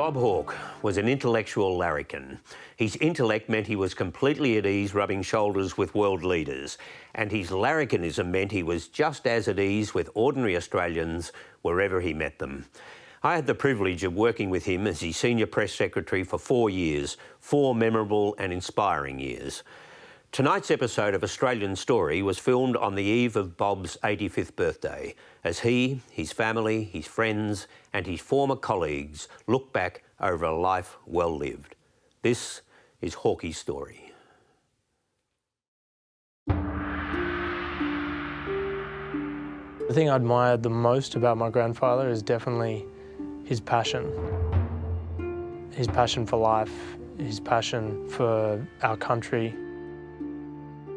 Bob Hawke was an intellectual larrikin. His intellect meant he was completely at ease rubbing shoulders with world leaders, and his larrikinism meant he was just as at ease with ordinary Australians wherever he met them. I had the privilege of working with him as his senior press secretary for 4 years, 4 memorable and inspiring years. Tonight's episode of Australian Story was filmed on the eve of Bob's 85th birthday, as he, his family, his friends and his former colleagues look back over a life well lived. This is Hawke's story. The thing I admired the most about my grandfather is definitely his passion. His passion for life, his passion for our country.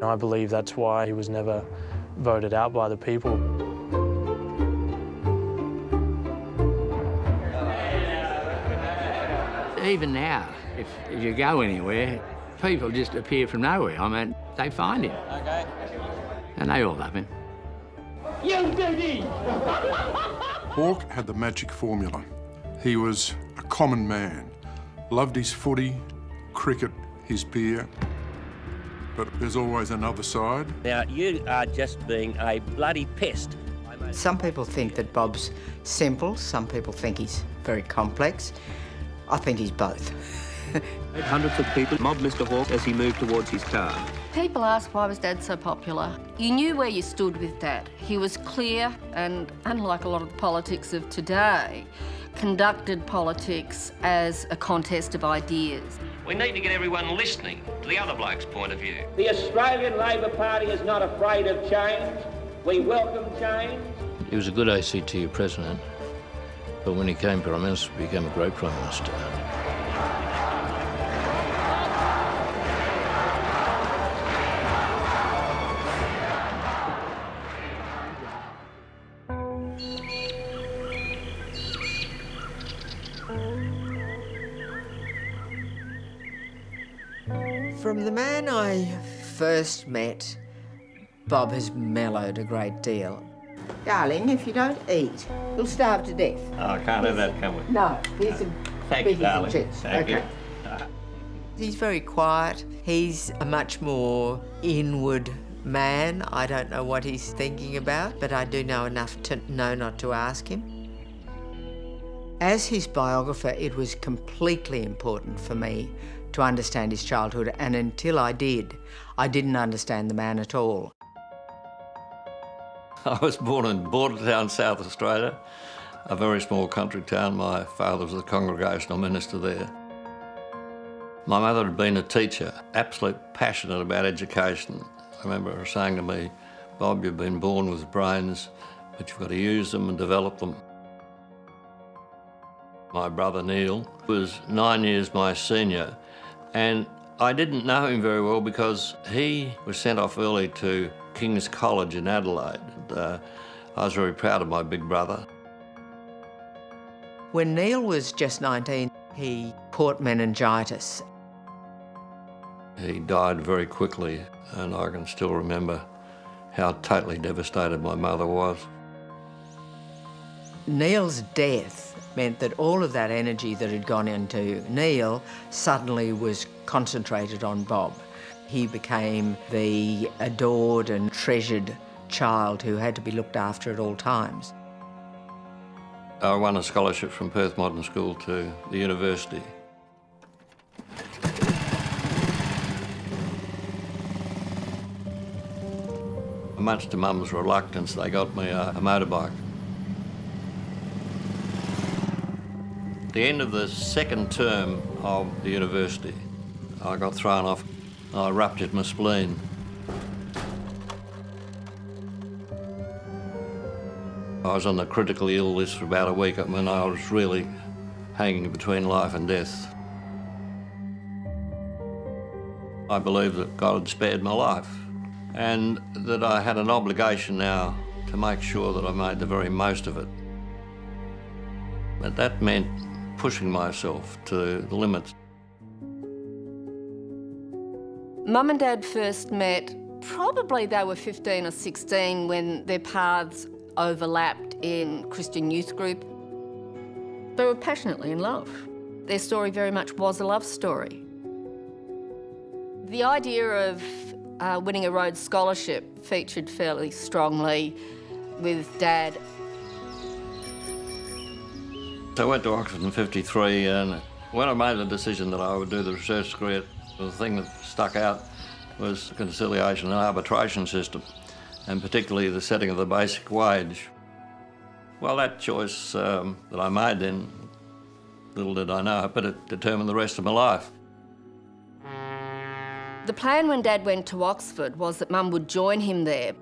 I believe that's why he was never voted out by the people. Even now, if you go anywhere, people just appear from nowhere. I mean, they find him. Okay. And they all love him. You did. Hawke had the magic formula. He was a common man, loved his footy, cricket, his beer. But there's always another side. Now, you are just being a bloody pest. Some people think that Bob's simple, some people think he's very complex. I think he's both. Hundreds of people mobbed Mr. Hawke as he moved towards his car. People ask why was Dad so popular. You knew where you stood with Dad. He was clear and, unlike a lot of the politics of today, conducted politics as a contest of ideas. We need to get everyone listening to the other bloke's point of view. The Australian Labor Party is not afraid of change. We welcome change. He was a good ACTU president, but when he came Prime Minister, he became a great Prime Minister. From the man I first met, Bob has mellowed a great deal. Darling, if you don't eat, you'll starve to death. Oh, I can't have that, can we? No, here's some Thanks, darling. chips. Thank you. He's very quiet. He's a much more inward man. I don't know what he's thinking about, but I do know enough to know not to ask him. As his biographer, it was completely important for me to understand his childhood, and until I did, I didn't understand the man at all. I was born in Bordertown, South Australia, a very small country town. My father was a congregational minister there. My mother had been a teacher, absolutely passionate about education. I remember her saying to me, "Bob, you've been born with brains, but you've got to use them and develop them." My brother Neil was 9 years my senior, and I didn't know him very well because he was sent off early to King's College in Adelaide. I was very proud of my big brother. When Neil was just 19, he caught meningitis. He died very quickly, and I can still remember how totally devastated my mother was. Neil's death meant that all of that energy that had gone into Neil suddenly was concentrated on Bob. He became the adored and treasured child who had to be looked after at all times. I won a scholarship from Perth Modern School to the university. Much to Mum's reluctance, they got me a motorbike. At the end of the second term of the university, I got thrown off. I ruptured my spleen. I was on the critically ill list for about a week. I mean, I was really hanging between life and death. I believed that God had spared my life and that I had an obligation now to make sure that I made the very most of it. But that meant pushing myself to the limits. Mum and Dad first met, probably they were 15 or 16 when their paths overlapped in Christian youth group. They were passionately in love. Their story very much was a love story. The idea of winning a Rhodes Scholarship featured fairly strongly with Dad. I went to Oxford in '53, and when I made the decision that I would do the research degree, the thing that stuck out was the conciliation and arbitration system, and particularly the setting of the basic wage. Well, that choice that I made then, little did I know, but it determined the rest of my life. The plan when Dad went to Oxford was that Mum would join him there.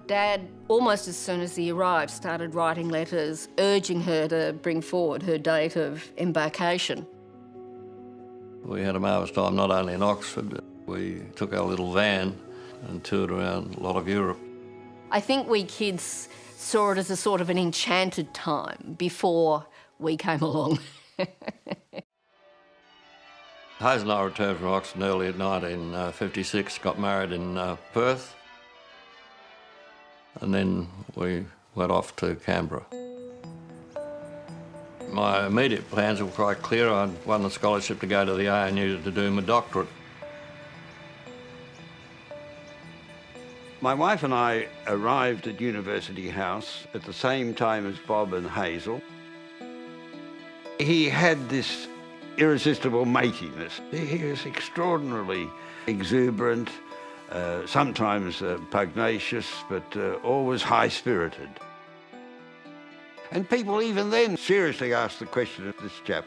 Dad, almost as soon as he arrived, started writing letters urging her to bring forward her date of embarkation. We had a marvellous time, not only in Oxford. We took our little van and toured around a lot of Europe. I think we kids saw it as a sort of an enchanted time before we came along. Hayes and I returned from Oxford early in 1956, got married in Perth, and then we went off to Canberra. My immediate plans were quite clear. I'd won the scholarship to go to the ANU to do my doctorate. My wife and I arrived at University House at the same time as Bob and Hazel. He had this irresistible matiness. He was extraordinarily exuberant, sometimes pugnacious, but always high-spirited. And people even then seriously asked the question of this chap,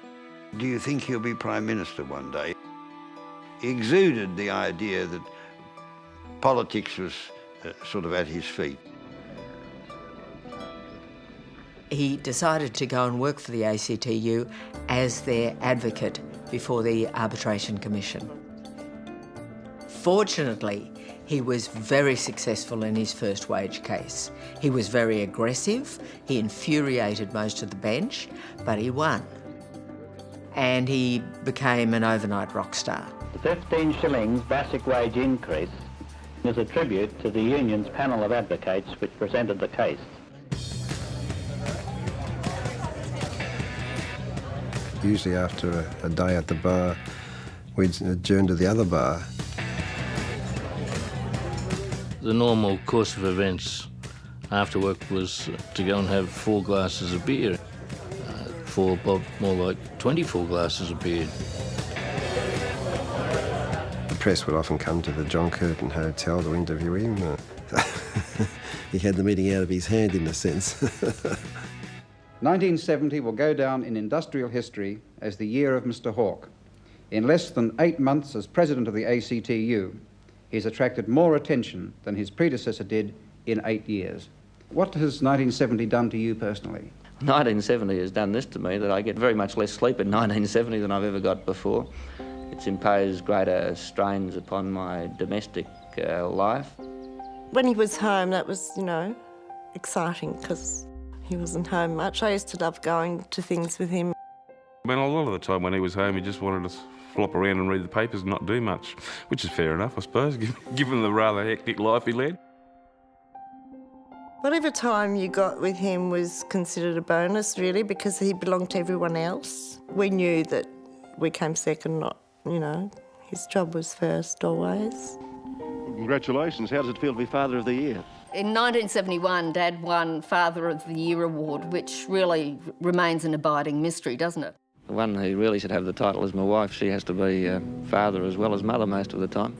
do you think he'll be Prime Minister one day? He exuded the idea that politics was sort of at his feet. He decided to go and work for the ACTU as their advocate before the Arbitration Commission. Fortunately, he was very successful in his first wage case. He was very aggressive, he infuriated most of the bench, but he won. And he became an overnight rock star. The 15 shillings basic wage increase is a tribute to the union's panel of advocates which presented the case. Usually after a day at the bar, we'd adjourn to the other bar. The normal course of events after work was to go and have 4 glasses of beer. For Bob, more like 24 glasses of beer. The press would often come to the John Curtin Hotel to interview him. He had the meeting out of his hand, in a sense. 1970 will go down in industrial history as the year of Mr. Hawke. In less than 8 months as president of the ACTU, he's attracted more attention than his predecessor did in 8 years. What has 1970 done to you personally? 1970 has done this to me, that I get very much less sleep in 1970 than I've ever got before. It's imposed greater strains upon my domestic life. When he was home, that was, exciting because he wasn't home much. I used to love going to things with him. A lot of the time when he was home, he just wanted to flop around and read the papers and not do much, which is fair enough, I suppose, given the rather hectic life he led. Whatever time you got with him was considered a bonus, really, because he belonged to everyone else. We knew that we came second, not, his job was first always. Congratulations. How does it feel to be Father of the Year? In 1971, Dad won Father of the Year award, which really remains an abiding mystery, doesn't it? The one who really should have the title is my wife. She has to be father as well as mother most of the time.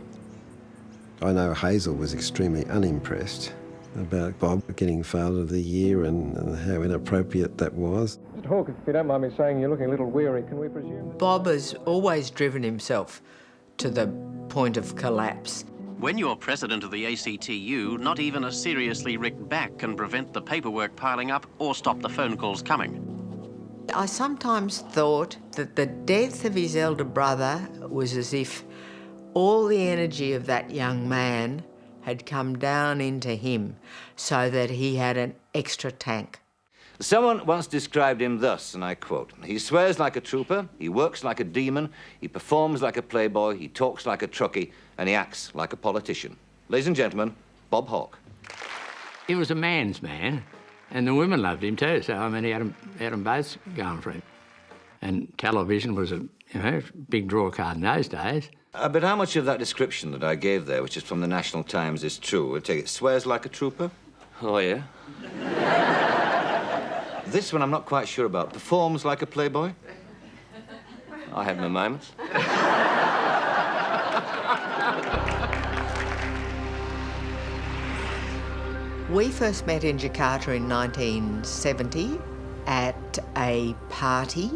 I know Hazel was extremely unimpressed about Bob getting Father of the Year and how inappropriate that was. Mr. Hawke, if you don't mind me saying, you're looking a little weary. Can we presume? Bob has always driven himself to the point of collapse. When you're president of the ACTU, not even a seriously rigged back can prevent the paperwork piling up or stop the phone calls coming. I sometimes thought that the death of his elder brother was as if all the energy of that young man had come down into him so that he had an extra tank. Someone once described him thus, and I quote, "He swears like a trooper, he works like a demon, he performs like a playboy, he talks like a truckie, and he acts like a politician." Ladies and gentlemen, Bob Hawke. He was a man's man, and the women loved him too, so, he had them both going for him. And television was a You know, big draw card in those days. But how much of that description that I gave there, which is from the National Times, is true? We'll take it. Swears like a trooper? Oh, yeah? This one I'm not quite sure about. Performs like a playboy? I have my moments. We first met in Jakarta in 1970 at a party.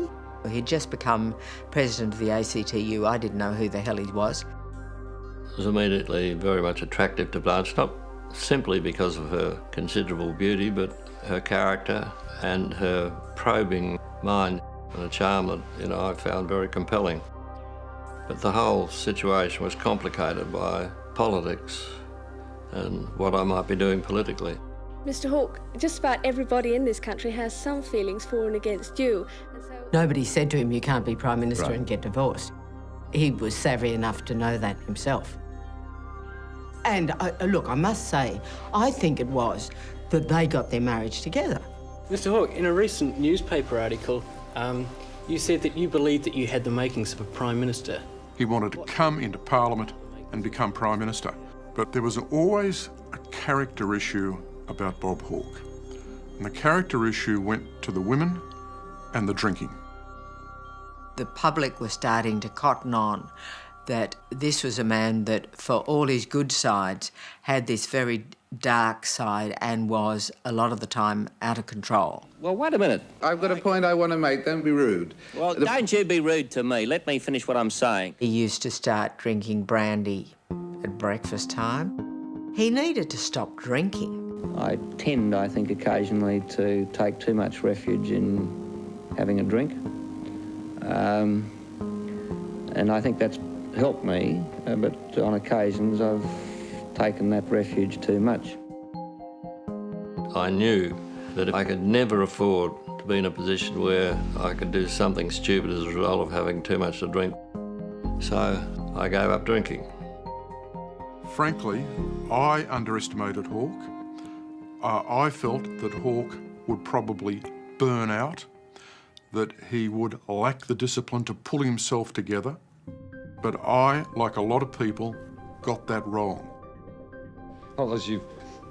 He'd just become president of the ACTU. I didn't know who the hell he was. I was immediately very much attractive to Blanche, not simply because of her considerable beauty, but her character and her probing mind and a charm that, you know, I found very compelling. But the whole situation was complicated by politics and what I might be doing politically. Mr Hawke, just about everybody in this country has some feelings for and against you. Nobody said to him, you can't be Prime Minister Right. and get divorced. He was savvy enough to know that himself. And look, I must say, I think it was that they got their marriage together. Mr Hawke, in a recent newspaper article, you said that you believed that you had the makings of a Prime Minister. He wanted to come into Parliament and become Prime Minister. But there was always a character issue about Bob Hawke. And the character issue went to the women and the drinking. The public was starting to cotton on that this was a man that, for all his good sides, had this very dark side and was, a lot of the time, out of control. Well, wait a minute. I've got a point I want to make, don't be rude. Well, don't you be rude to me. Let me finish what I'm saying. He used to start drinking brandy at breakfast time. He needed to stop drinking. I tend, I think, occasionally to take too much refuge in having a drink. And I think that's helped me, but on occasions I've taken that refuge too much. I knew that I could never afford to be in a position where I could do something stupid as a result of having too much to drink. So I gave up drinking. Frankly, I underestimated Hawke. I felt that Hawke would probably burn out, that he would lack the discipline to pull himself together. But I, like a lot of people, got that wrong. Well, as you've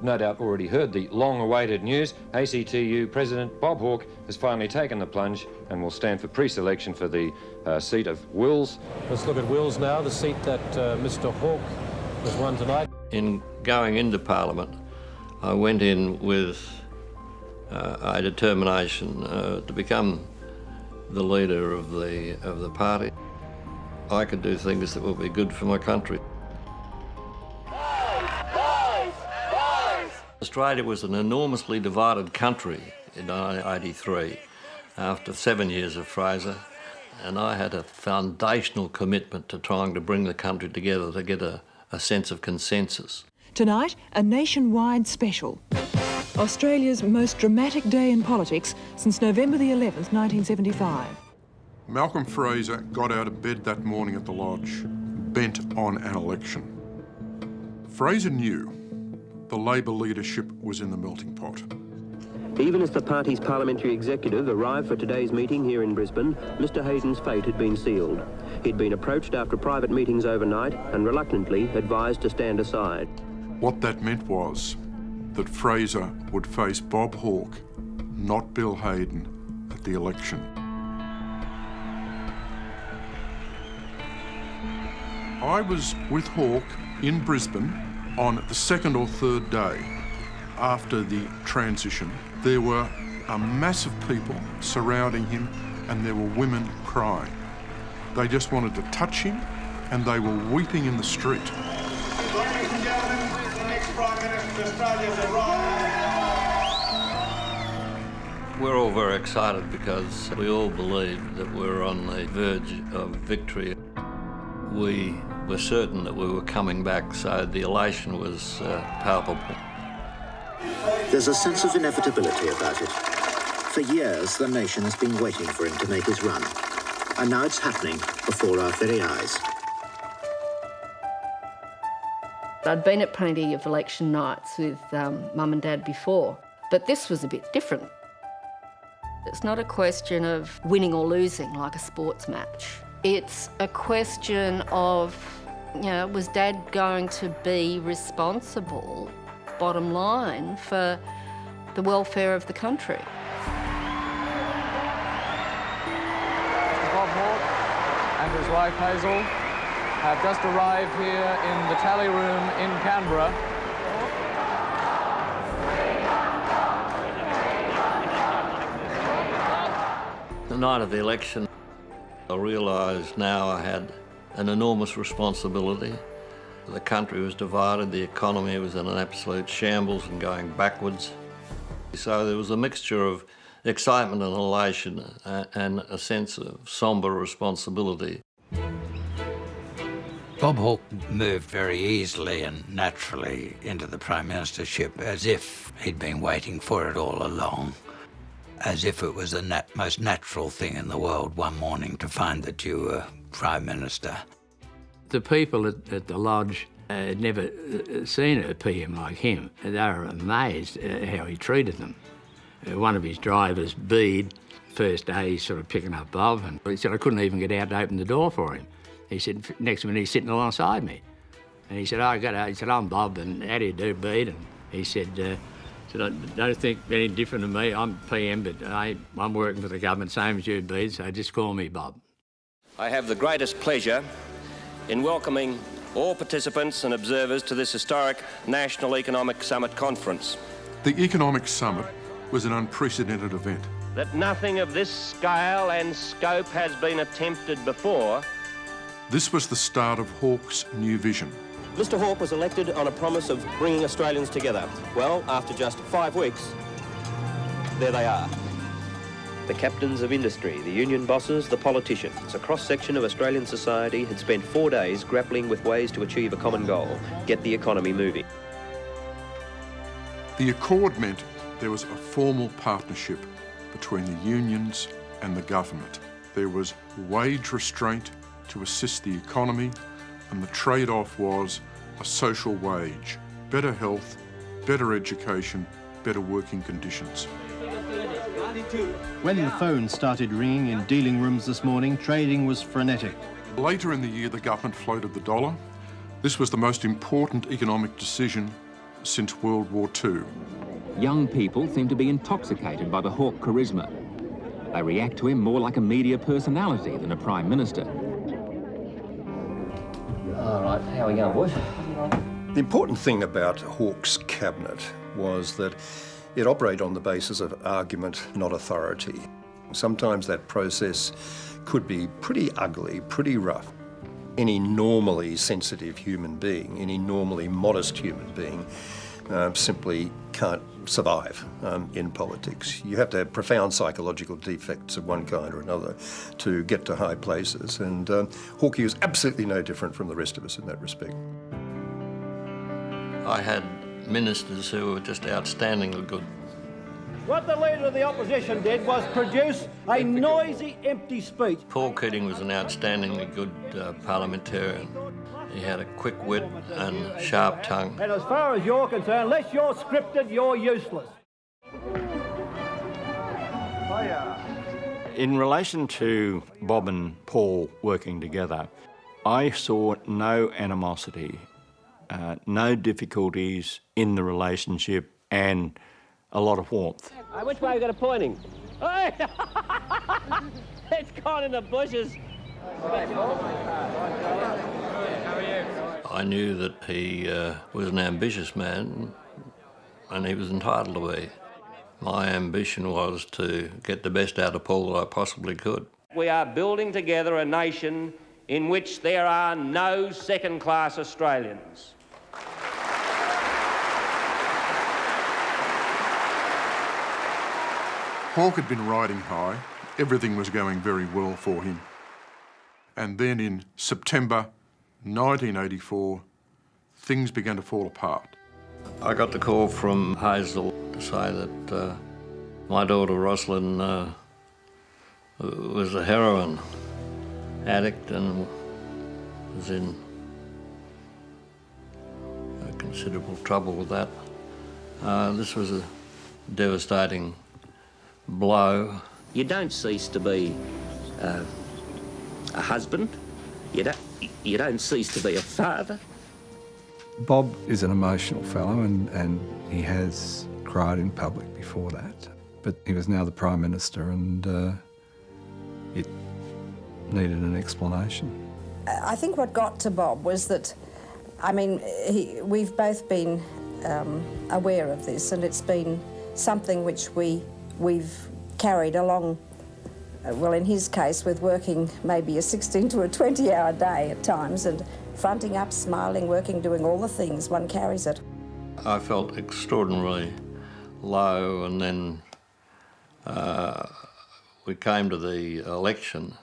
no doubt already heard the long-awaited news, ACTU President Bob Hawke has finally taken the plunge and will stand for pre-selection for the seat of Wills. Let's look at Wills now, the seat that Mr Hawke has won tonight. In going into Parliament, I went in with a determination to become the leader of the party. I could do things that would be good for my country. Australia was an enormously divided country in 1983 after 7 years of Fraser, and I had a foundational commitment to trying to bring the country together to get a sense of consensus. Tonight, a nationwide special. Australia's most dramatic day in politics since November the 11th, 1975. Malcolm Fraser got out of bed that morning at the Lodge, bent on an election. Fraser knew the Labor leadership was in the melting pot. Even as the party's parliamentary executive arrived for today's meeting here in Brisbane, Mr Hayden's fate had been sealed. He'd been approached after private meetings overnight and reluctantly advised to stand aside. What that meant was that Fraser would face Bob Hawke, not Bill Hayden, at the election. I was with Hawke in Brisbane on the second or third day after the transition. There were a mass of people surrounding him and there were women crying. They just wanted to touch him and they were weeping in the street. Ladies and gentlemen, the next Prime Minister of Australia has arrived. We're all very excited because we all believed that we were on the verge of victory. We were certain that we were coming back, so the elation was palpable. There's a sense of inevitability about it. For years, the nation has been waiting for him to make his run. And now it's happening before our very eyes. I'd been at plenty of election nights with Mum and Dad before, but this was a bit different. It's not a question of winning or losing like a sports match. It's a question of, you know, was Dad going to be responsible, bottom line, for the welfare of the country? Bob Hawke and his wife Hazel have just arrived here in the tally room in Canberra. The night of the election, I realised now I had an enormous responsibility. The country was divided, the economy was in an absolute shambles and going backwards. So there was a mixture of excitement and elation and a sense of sombre responsibility. Bob Hawke moved very easily and naturally into the Prime Ministership, as if he'd been waiting for it all along, as if it was the most natural thing in the world one morning to find that you were Prime Minister. The people at the lodge had never seen a PM like him. They were amazed at how he treated them. One of his drivers, Bede, first day he's sort of picking up Bob, and he said I couldn't even get out to open the door for him. He said, next minute he's sitting alongside me. And he said, oh, I got out. He said, I'm Bob, and how do you do, Bede? And he said, I don't think any different to me. I'm PM, but I'm working for the government, same as you, Bede, so just call me Bob. I have the greatest pleasure in welcoming all participants and observers to this historic National Economic Summit Conference. The Economic Summit was an unprecedented event. That nothing of this scale and scope has been attempted before. This was the start of Hawke's new vision. Mr Hawke was elected on a promise of bringing Australians together. Well, after just 5 weeks, there they are. The captains of industry, the union bosses, the politicians, a cross-section of Australian society had spent 4 days grappling with ways to achieve a common goal, get the economy moving. The accord meant there was a formal partnership between the unions and the government. There was wage restraint to assist the economy, and the trade-off was a social wage, better health, better education, better working conditions. When the phone started ringing in dealing rooms this morning, trading was frenetic. Later in the year, the government floated the dollar. This was the most important economic decision since World War II. Young people seem to be intoxicated by the Hawke charisma. They react to him more like a media personality than a Prime Minister. All right, how are we going, boys? The important thing about Hawke's cabinet was that it operated on the basis of argument, not authority. Sometimes that process could be pretty ugly, pretty rough. Any normally sensitive human being, any normally modest human being, simply can't survive in politics. You have to have profound psychological defects of one kind or another to get to high places, and Hawke was absolutely no different from the rest of us in that respect. I had ministers who were just outstandingly good. What the Leader of the Opposition did was produce a noisy, empty speech. Paul Keating was an outstandingly good parliamentarian. He had a quick wit and sharp tongue. And as far as you're concerned, unless you're scripted, you're useless. In relation to Bob and Paul working together, I saw no animosity, no difficulties in the relationship, and a lot of warmth. Which way are we going to pointing? Hey! It's gone in the bushes. I knew that he was an ambitious man, and he was entitled to be. My ambition was to get the best out of Paul that I possibly could. We are building together a nation in which there are no second-class Australians. Hawke had been riding high. Everything was going very well for him. And then in September 1984, things began to fall apart. I got the call from Hazel to say that my daughter Rosalind was a heroin addict and was in considerable trouble with that. This was a devastating blow. You don't cease to be a husband. You don't cease to be a father. Bob is an emotional fellow and he has cried in public before that. But he was now the Prime Minister and it needed an explanation. I think what got to Bob was that, I mean, we've both been aware of this, and it's been something which we've carried along, well, in his case, with working maybe a 16 to a 20-hour day at times, and fronting up, smiling, working, doing all the things, one carries it. I felt extraordinarily low, and then we came to the election,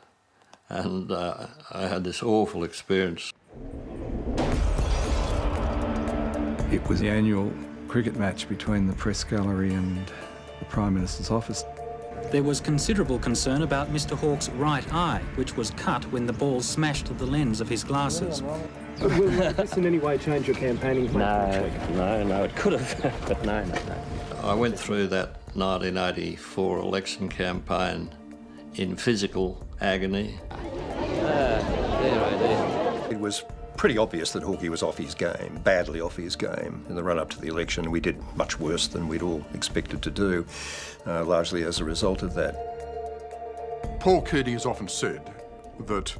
and I had this awful experience. It was the annual cricket match between the press gallery and the Prime Minister's office. There was considerable concern about Mr Hawke's right eye, which was cut when the ball smashed the lens of his glasses. But will this in any way change your campaigning plan? No, it could have, but no. I went through that 1984 election campaign in physical agony. It was pretty obvious that Hawke was off his game, badly off his game. In the run-up to the election, we did much worse than we'd all expected to do, largely as a result of that. Paul Keating has often said that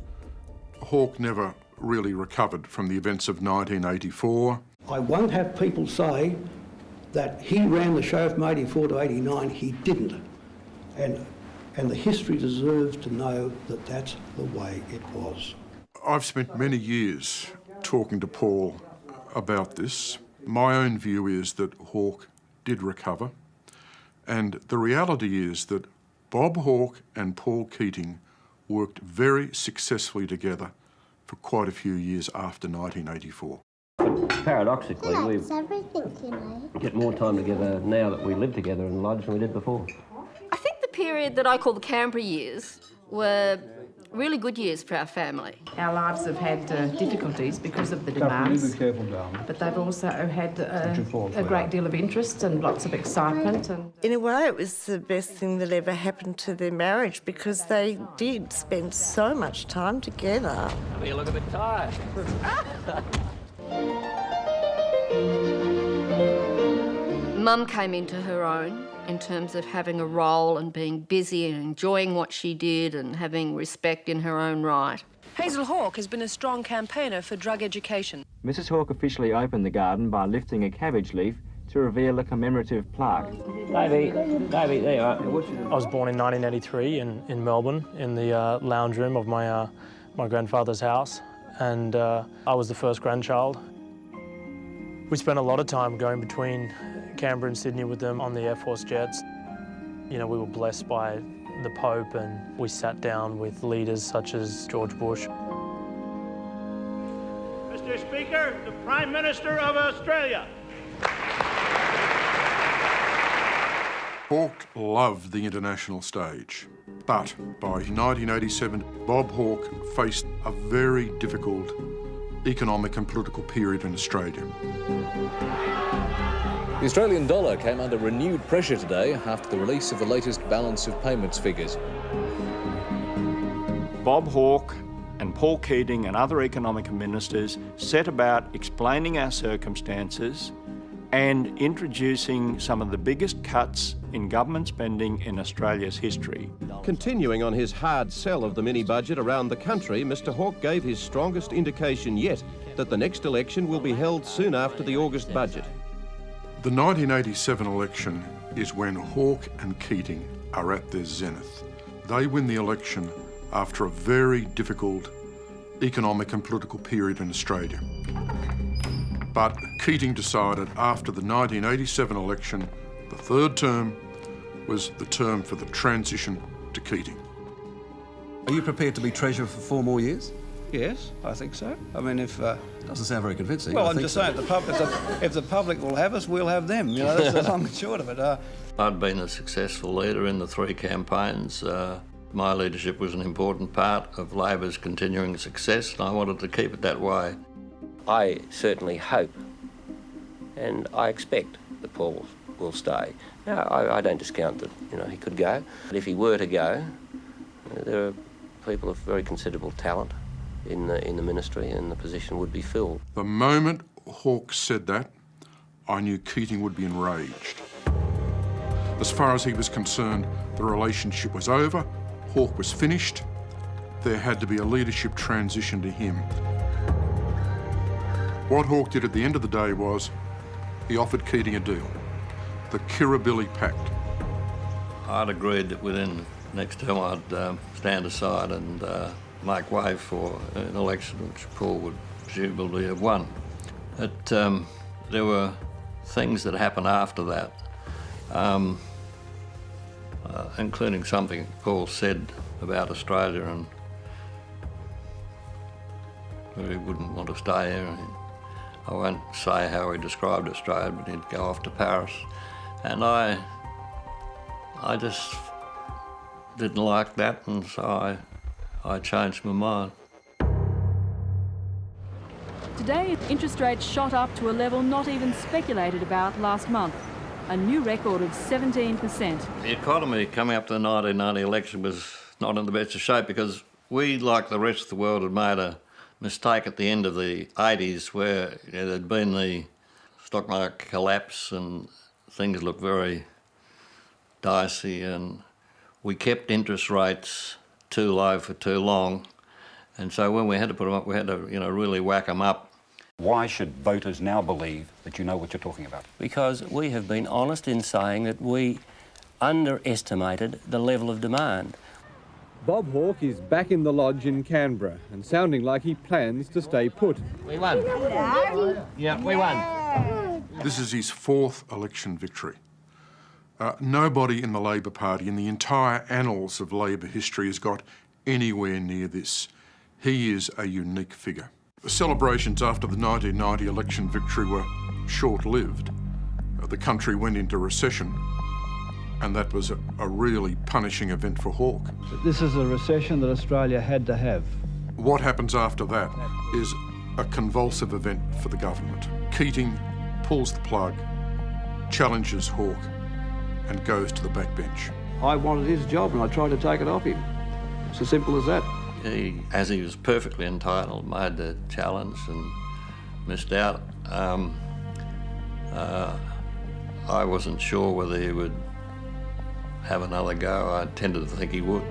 Hawke never really recovered from the events of 1984. I won't have people say that he ran the show from 84 to 89. He didn't. And the history deserves to know that that's the way it was. I've spent many years talking to Paul about this. My own view is that Hawke did recover, and the reality is that Bob Hawke and Paul Keating worked very successfully together for quite a few years after 1984. Paradoxically, we get more time together now that we live together in Lodge than we did before. I think the period that I call the Canberra years were really good years for our family. Our lives have had difficulties because of the demands, but they've also had a great deal of interest and lots of excitement. And in a way, it was the best thing that ever happened to their marriage because they did spend so much time together. You look a bit tired. Mum came into her own in terms of having a role and being busy and enjoying what she did and having respect in her own right. Hazel Hawke has been a strong campaigner for drug education. Mrs Hawke officially opened the garden by lifting a cabbage leaf to reveal a commemorative plaque. Davey, there you are. I was born in 1983 in Melbourne, in the lounge room of my grandfather's house, and I was the first grandchild. We spent a lot of time going between Canberra and Sydney with them on the Air Force jets. You know, we were blessed by the Pope, and we sat down with leaders such as George Bush. Mr. Speaker, the Prime Minister of Australia. Hawke loved the international stage, but by 1987, Bob Hawke faced a very difficult economic and political period in Australia. The Australian dollar came under renewed pressure today after the release of the latest balance of payments figures. Bob Hawke and Paul Keating and other economic ministers set about explaining our circumstances and introducing some of the biggest cuts in government spending in Australia's history. Continuing on his hard sell of the mini-budget around the country, Mr Hawke gave his strongest indication yet that the next election will be held soon after the August budget. The 1987 election is when Hawke and Keating are at their zenith. They win the election after a very difficult economic and political period in Australia. But Keating decided after the 1987 election, the third term was the term for the transition to Keating. Are you prepared to be Treasurer for 4 more years? Yes, I think so. I mean, if... Doesn't sound very convincing. Well, I'm just saying, if the public will have us, we'll have them. You know, that's the long and short of it. I'd been a successful leader in the 3 campaigns. My leadership was an important part of Labor's continuing success, and I wanted to keep it that way. I certainly hope and I expect that Paul will stay. Now, I don't discount that, you know, he could go. But if he were to go, there are people of very considerable talent in the ministry, and the position would be filled. The moment Hawke said that, I knew Keating would be enraged. As far as he was concerned, the relationship was over, Hawke was finished, there had to be a leadership transition to him. What Hawke did at the end of the day was he offered Keating a deal, the Kirribilli Pact. I'd agreed that within the next term I'd stand aside and make way for an election which Paul would presumably have won. But there were things that happened after that, including something Paul said about Australia and he wouldn't want to stay here. I won't say how he described Australia, but he'd go off to Paris. And I just didn't like that, and so I changed my mind. Today, interest rates shot up to a level not even speculated about last month, a new record of 17%. The economy coming up to the 1990 election was not in the best of shape because we, like the rest of the world, had made a mistake at the end of the 80s where there'd been the stock market collapse and things looked very dicey, and we kept interest rates too low for too long, and so when we had to put them up, we had to really whack them up. Why should voters now believe that you know what you're talking about? Because we have been honest in saying that we underestimated the level of demand. Bob Hawke is back in the lodge in Canberra and sounding like he plans to stay put. We won. Yeah, we won. This is his fourth election victory. Nobody in the Labor Party in the entire annals of Labor history has got anywhere near this. He is a unique figure. The celebrations after the 1990 election victory were short-lived. The country went into recession, and that was a really punishing event for Hawke. This is a recession that Australia had to have. What happens after that is a convulsive event for the government. Keating pulls the plug, challenges Hawke, and goes to the backbench. I wanted his job and I tried to take it off him. It's as simple as that. He, as he was perfectly entitled, made the challenge and missed out. I wasn't sure whether he would have another go. I tended to think he would.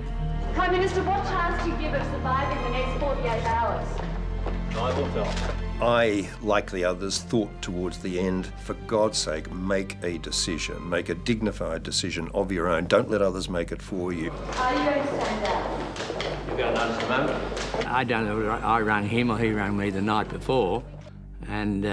Prime Minister, what chance do you give of surviving the next 48 hours? I will tell. I, like the others, thought towards the end, for God's sake, make a decision, make a dignified decision of your own. Don't let others make it for you. Are you going to stand down? You've got to notice the moment. I don't know whether I rang him or he rang me the night before, and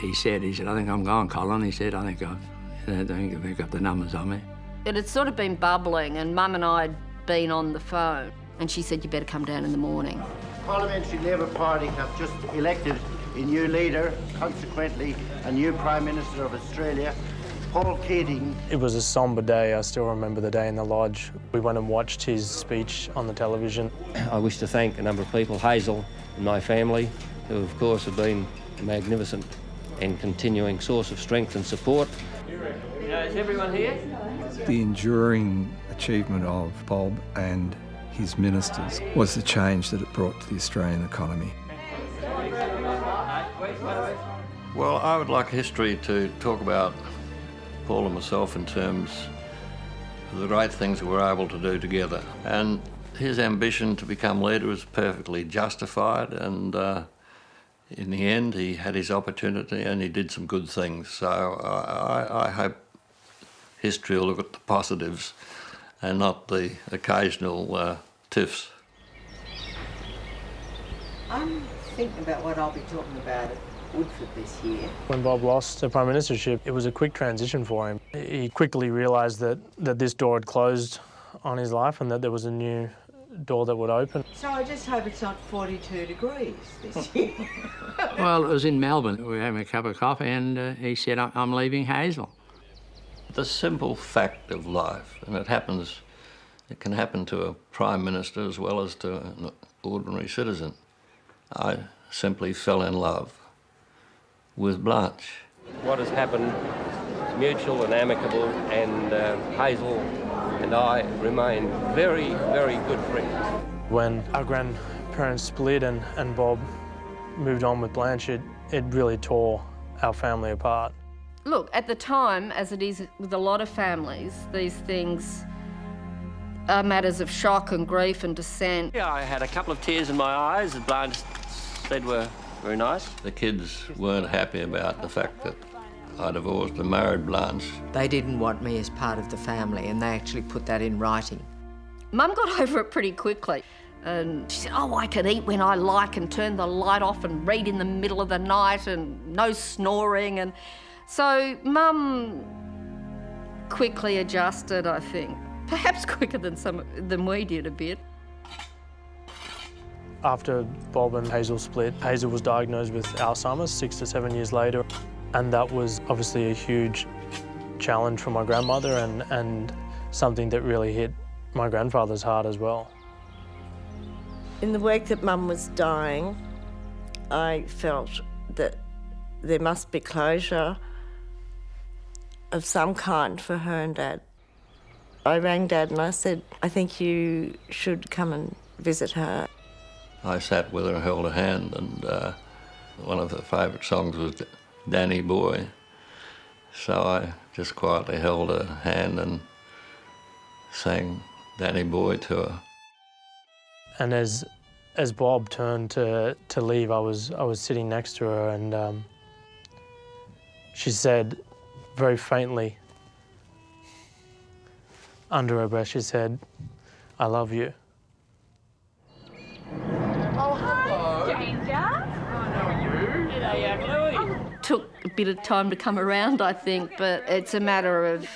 he said, I think I'm going, Colin. He said, I think they've got the numbers on me. It had sort of been bubbling, and Mum and I had been on the phone, and she said, you better come down in the morning. Parliamentary Labour Party have just elected a new leader, consequently a new Prime Minister of Australia, Paul Keating. It was a sombre day. I still remember the day in the lodge. We went and watched his speech on the television. I wish to thank a number of people, Hazel and my family, who of course have been a magnificent and continuing source of strength and support. Is everyone here? The enduring achievement of Bob and his ministers was the change that it brought to the Australian economy. Well, I would like history to talk about Paul and myself in terms of the great things that we're able to do together. And his ambition to become leader was perfectly justified, and in the end he had his opportunity and he did some good things. So I hope history will look at the positives and not the occasional tiffs. I'm thinking about what I'll be talking about at Woodford this year. When Bob lost the Prime Ministership, it was a quick transition for him. He quickly realised that this door had closed on his life and that there was a new door that would open. So I just hope it's not 42 degrees this year. Well, it was in Melbourne. We were having a cup of coffee and he said, I'm leaving Hazel. The simple fact of life, and it can happen to a Prime Minister as well as to an ordinary citizen. I simply fell in love with Blanche. What has happened is mutual and amicable, and Hazel and I remain very, very good friends. When our grandparents split and Bob moved on with Blanche, it really tore our family apart. Look, at the time, as it is with a lot of families, these things are matters of shock and grief and dissent. Yeah, I had a couple of tears in my eyes that Blanche said were very nice. The kids weren't happy about the fact that I divorced and married Blanche. They didn't want me as part of the family, and they actually put that in writing. Mum got over it pretty quickly. And she said, oh, I can eat when I like and turn the light off and read in the middle of the night and no snoring. And so Mum quickly adjusted, I think. Perhaps quicker than we did a bit. After Bob and Hazel split, Hazel was diagnosed with Alzheimer's 6 to 7 years later. And that was obviously a huge challenge for my grandmother and something that really hit my grandfather's heart as well. In the week that Mum was dying, I felt that there must be closure of some kind for her and Dad. I rang Dad and I said, I think you should come and visit her. I sat with her and held her hand, and one of her favourite songs was Danny Boy. So I just quietly held her hand and sang Danny Boy to her. And as Bob turned to leave, I was sitting next to her, and she said very faintly, under her breath, she said, "I love you." Oh, hi, stranger. Took a bit of time to come around, I think, but it's a matter of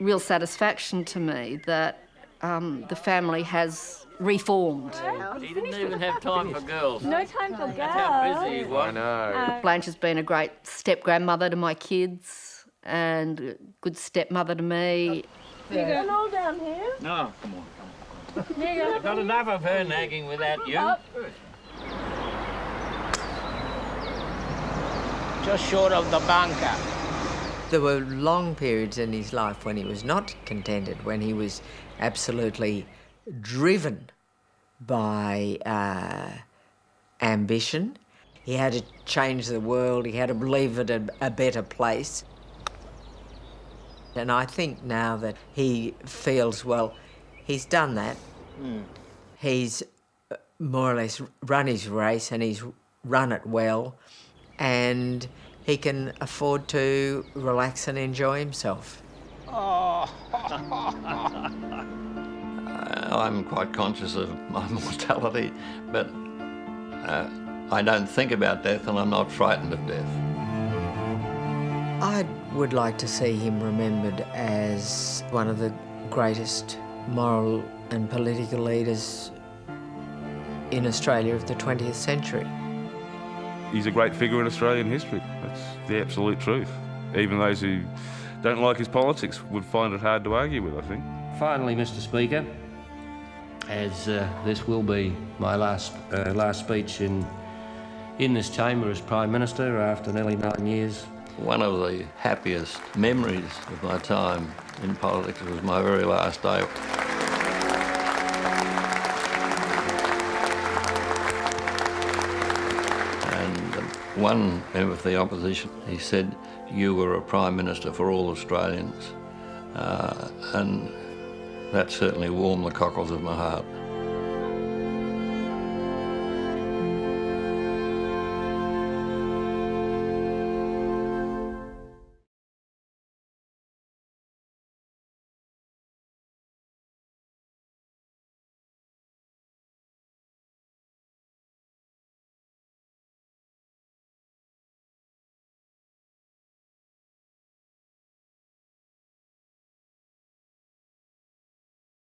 real satisfaction to me that the family has reformed. He didn't even have time for girls. No time for girls. That's how busy he was. I know. Blanche has been a great step-grandmother to my kids and a good stepmother to me. You going all down here? No, come on. I've got enough of her nagging without you. Oh. Just short of the bunker. There were long periods in his life when he was not contented, when he was absolutely driven by ambition. He had to change the world, he had to leave it a better place. And I think now that he feels, well, he's done that. He's more or less run his race and he's run it well, and he can afford to relax and enjoy himself. I'm quite conscious of my mortality, but I don't think about death, and I'm not frightened of death. I would like to see him remembered as one of the greatest moral and political leaders in Australia of the 20th century. He's a great figure in Australian history. That's the absolute truth. Even those who don't like his politics would find it hard to argue with, I think. Finally, Mr. Speaker, as this will be my last speech in this chamber as Prime Minister after nearly 9 years. One of the happiest memories of my time in politics was my very last day. One member of the opposition, he said, "You were a Prime Minister for all Australians," and that certainly warmed the cockles of my heart.